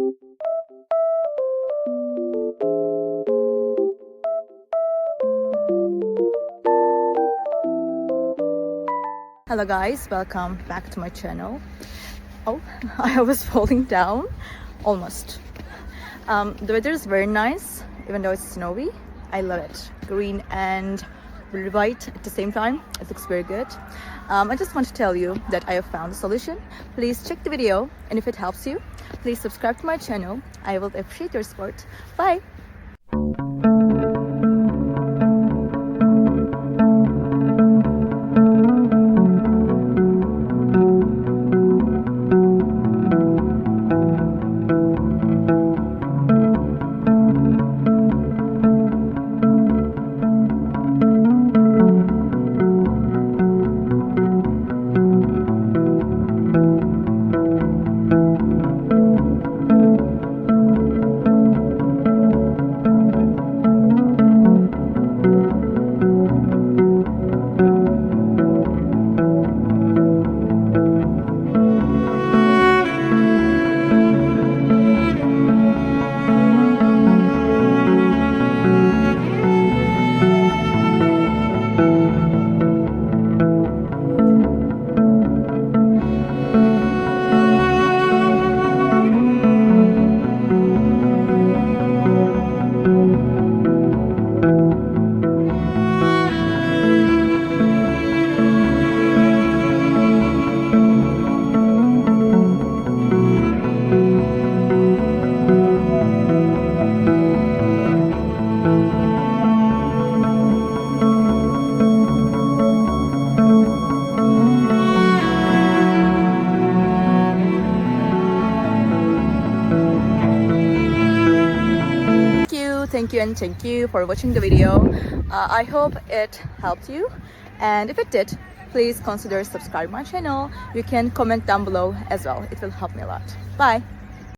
Hello guys, welcome back to my channel. Oh, I was falling down almost. The weather is very nice, even though it's snowy. I love it. Green and really white at the same time. It looks very good. I just want to tell you that I have found a solution. Please check the video, and if it helps you, please subscribe to my channel. I will appreciate your support. Bye! Thank you for watching the video. I hope it helped you, and if it did, please consider subscribing my channel. You can comment down below as well. It will help me a lot. Bye.